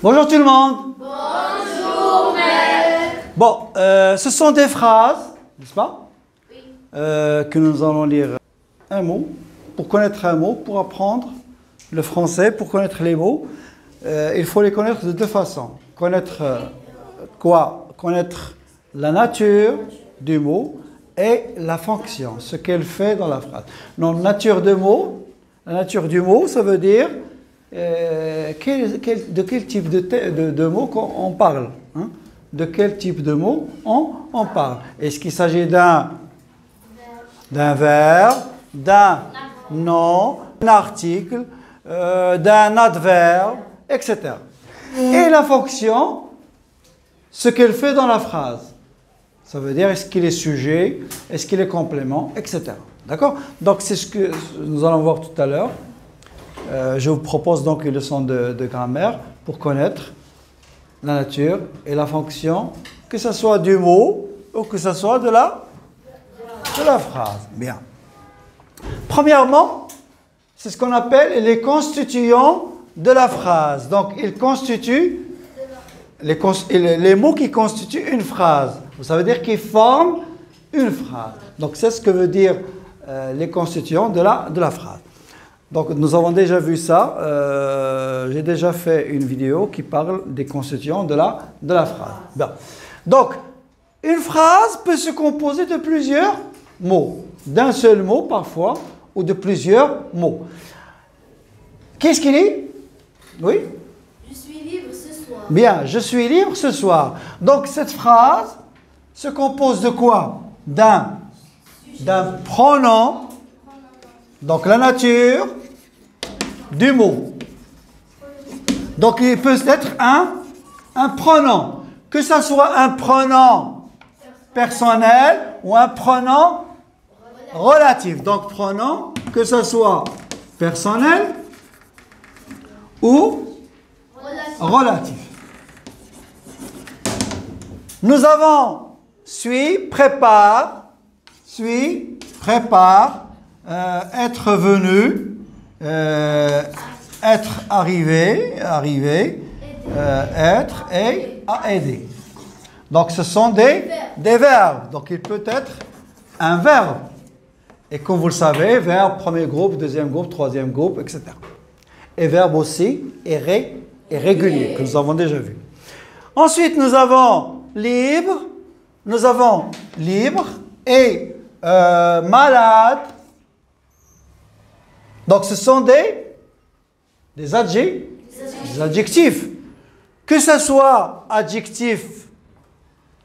Bonjour tout le monde. Bonjour, maître. Bon, ce sont des phrases, n'est-ce pas? Oui. Que nous allons lire un mot. Pour connaître un mot, pour apprendre le français, pour connaître les mots, il faut les connaître de deux façons. Connaître quoi? Connaître la nature du mot et la fonction, ce qu'elle fait dans la phrase. Donc, la nature du mot, ça veut dire de quel type de mot on parle, hein? De quel type de mot on parle. Est-ce qu'il s'agit d'un verbe, d'un nom, d'un article, d'un adverbe, etc. Et la fonction, ce qu'elle fait dans la phrase. Ça veut dire est-ce qu'il est sujet, est-ce qu'il est complément, etc. D'accord? Donc c'est ce que nous allons voir tout à l'heure. Je vous propose donc une leçon de grammaire pour connaître la nature et la fonction, que ce soit du mot ou que ce soit de la phrase. Bien. Premièrement, c'est ce qu'on appelle les constituants de la phrase. Donc, ils constituent les mots qui constituent une phrase. Ça veut dire qu'ils forment une phrase. Donc, c'est ce que veut dire les constituants de la phrase. Donc, nous avons déjà vu ça. J'ai déjà fait une vidéo qui parle des constituants de la phrase. Bien. Donc, une phrase peut se composer de plusieurs mots. D'un seul mot, parfois, ou de plusieurs mots. Qu'est-ce qu'il dit? Oui? Je suis libre ce soir. Bien, je suis libre ce soir. Donc, cette phrase se compose de quoi? D'un pronom. Donc, la nature du mot. Donc, il peut être un pronom. Que ce soit un pronom personnel ou un pronom relatif. Donc, pronom, que ce soit personnel ou relatif. Nous avons suis, prépare, être venu, être arrivé, être et à aider. Donc ce sont des verbes. Donc il peut être un verbe. Et comme vous le savez, verbe, premier groupe, deuxième groupe, troisième groupe, etc. Et verbe aussi, et régulier, que nous avons déjà vu. Ensuite, nous avons libre et malade. Donc, ce sont des adjectifs. Que ce soit adjectif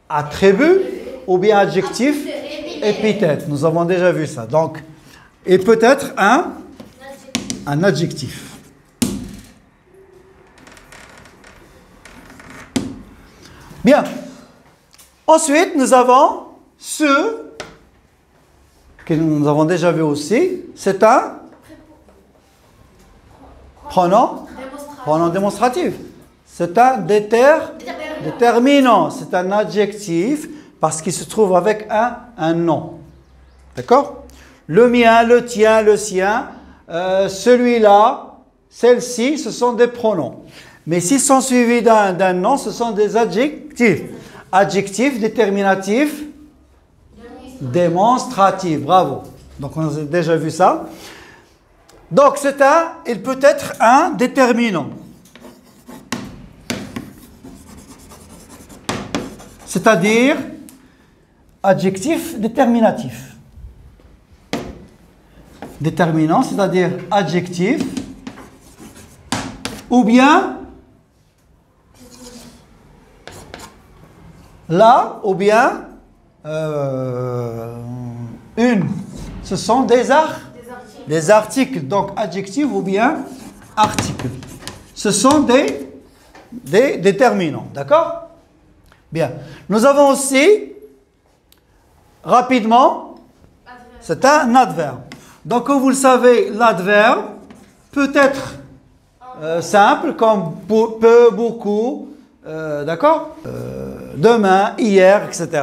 attribut ou bien adjectif épithète. Nous avons déjà vu ça. Donc, il peut être un adjectif. Bien. Ensuite, nous avons ce que nous avons déjà vu aussi. C'est un pronom démonstratif. C'est un déterminant. C'est un adjectif parce qu'il se trouve avec un nom. D'accord? Le mien, le tien, le sien, celui-là, celle-ci, ce sont des pronoms. Mais s'ils sont suivis d'un nom, ce sont des adjectifs. Adjectifs, déterminatifs, démonstratifs. Bravo. Donc, on a déjà vu ça. Donc, il peut être un déterminant. C'est-à-dire, adjectif déterminatif. Déterminant, c'est-à-dire adjectif, ou bien là, ou bien une. Ce sont des articles, donc adjectifs ou bien articles. Ce sont des déterminants, d'accord? Bien. Nous avons aussi, rapidement, c'est un adverbe. Donc, comme vous le savez, l'adverbe peut être simple, comme peu, beaucoup, d'accord? Demain, hier, etc.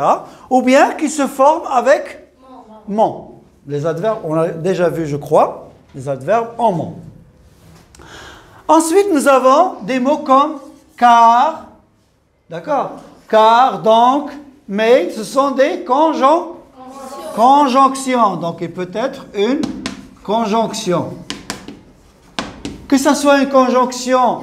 Ou bien qui se forme avec mon. Les adverbes, on a déjà vu, je crois, les adverbes en mon. Ensuite, nous avons des mots comme car, d'accord? Car, donc, mais, ce sont des conjonctions. Donc, il peut être une conjonction. Que ce soit une conjonction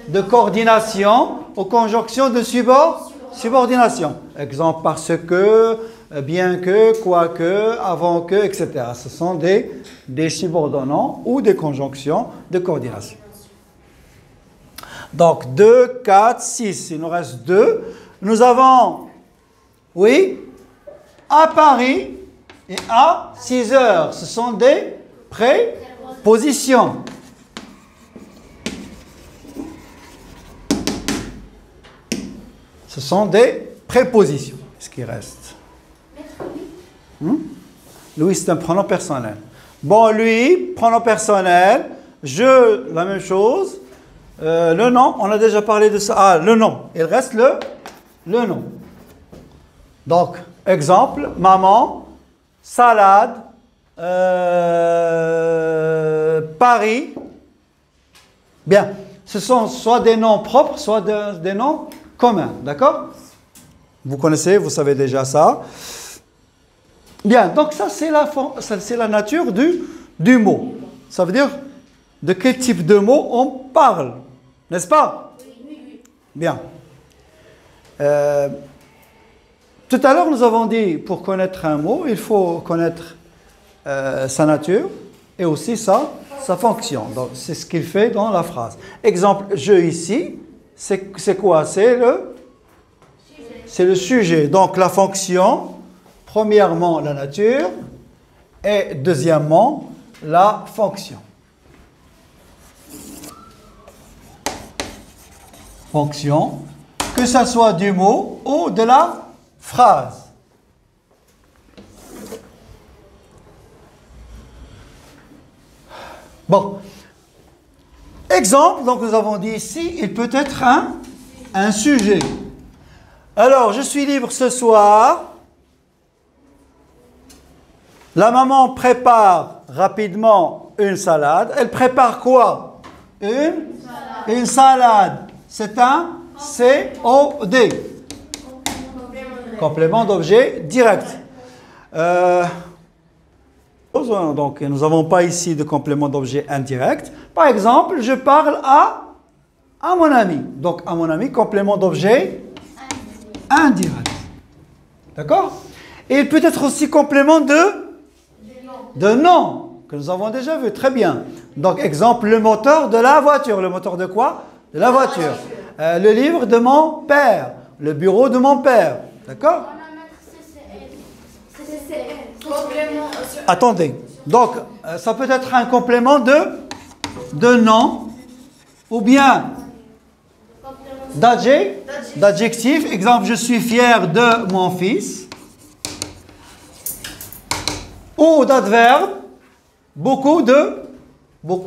de coordination ou conjonction de subordination. Exemple, parce que, bien que, quoique, avant que, etc. Ce sont des subordonnants ou des conjonctions de coordination. Donc, 2, 4, 6. Il nous reste 2. Nous avons, oui, à Paris et à 6 heures. Ce sont des prépositions. Ce sont des prépositions. Ce qui reste. Louis, c'est un pronom personnel. Bon, lui, pronom personnel. Je, la même chose. Le nom, on a déjà parlé de ça. Ah, le nom. Il reste le nom. Donc, exemple, maman, salade, Paris. Bien, ce sont soit des noms propres, soit des noms communs. D'accord? Vous connaissez, vous savez déjà ça. Bien, donc ça c'est la nature du mot. Ça veut dire de quel type de mot on parle. N'est-ce pas? Oui. Bien. Tout à l'heure, nous avons dit, pour connaître un mot, il faut connaître sa nature et aussi sa fonction. Donc, c'est ce qu'il fait dans la phrase. Exemple, je ici, c'est quoi? C'est le sujet. Donc, la fonction, premièrement, la nature et deuxièmement, la fonction. Fonction, que ce soit du mot ou de la phrase. Bon. Exemple, donc nous avons dit ici, il peut être un sujet. Alors, je suis libre ce soir. La maman prépare rapidement une salade. Elle prépare quoi? Une salade. C'est un COD. Complément d'objet direct. Donc, nous n'avons pas ici de complément d'objet indirect. Par exemple, je parle à mon ami. Donc, à mon ami, complément d'objet indirect. D'accord? Et il peut être aussi complément de nom, que nous avons déjà vu. Très bien. Donc, exemple, le moteur de la voiture. Le moteur de quoi? De la voiture. Le livre de mon père. Le bureau de mon père. D'accord? Attendez. Donc, ça peut être un complément de nom ou bien d'adjectif. Exemple, je suis fier de mon fils. Ou d'adverbe.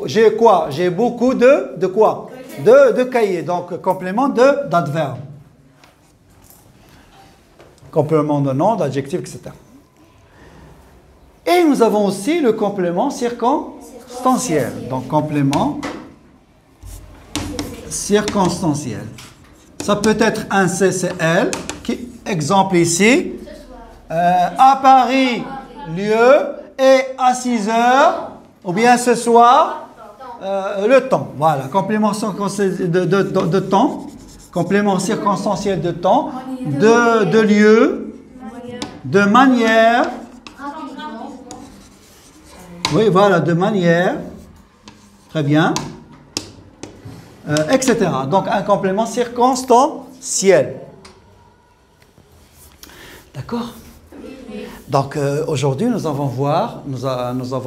J'ai quoi? J'ai beaucoup de quoi? De cahiers. Donc, complément d'adverbe. Complément de nom, d'adjectif, etc. Et nous avons aussi le complément circonstanciel. Donc, complément circonstanciel. Ça peut être un CCL, exemple ici. À Paris, lieu, et à 6 heures, ou bien ce soir, le temps. Voilà, complément de temps. Complément circonstanciel de temps, de lieu, de manière. Oui, voilà, de manière. Très bien. Etc. Donc, un complément circonstanciel. D'accord? Donc, aujourd'hui, nous avons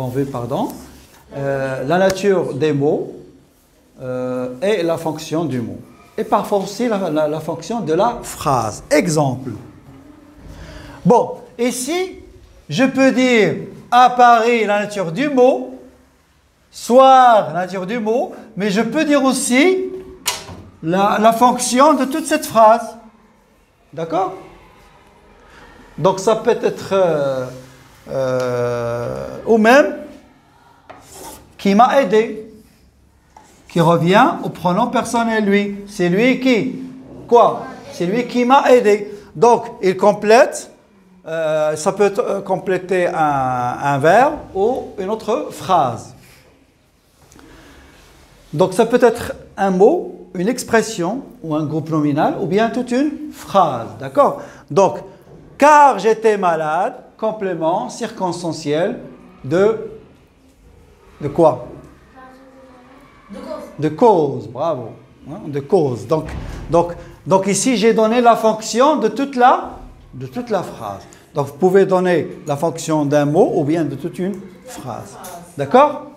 vu, la nature des mots et la fonction du mot. Et parfois aussi la fonction de la phrase. Exemple. Bon, ici, je peux dire à Paris la nature du mot, soir la nature du mot, mais je peux dire aussi la fonction de toute cette phrase. D'accord? Donc ça peut être ou même qui m'a aidé. qui revient au pronom personnel lui. C'est lui qui, quoi? C'est lui qui m'a aidé. Donc, il complète, ça peut compléter un verbe ou une autre phrase. Donc, ça peut être un mot, une expression ou un groupe nominal ou bien toute une phrase. D'accord? Donc, car j'étais malade, complément circonstanciel de quoi? De cause, bravo. De cause. Donc ici, j'ai donné la fonction de toute la phrase. Donc, vous pouvez donner la fonction d'un mot ou bien de toute une phrase. D'accord?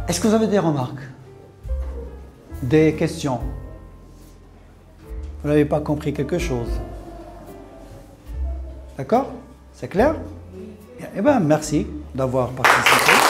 Est-ce que vous avez des remarques? Des questions? Vous n'avez pas compris quelque chose? D'accord? C'est clair? Eh bien, merci d'avoir participé.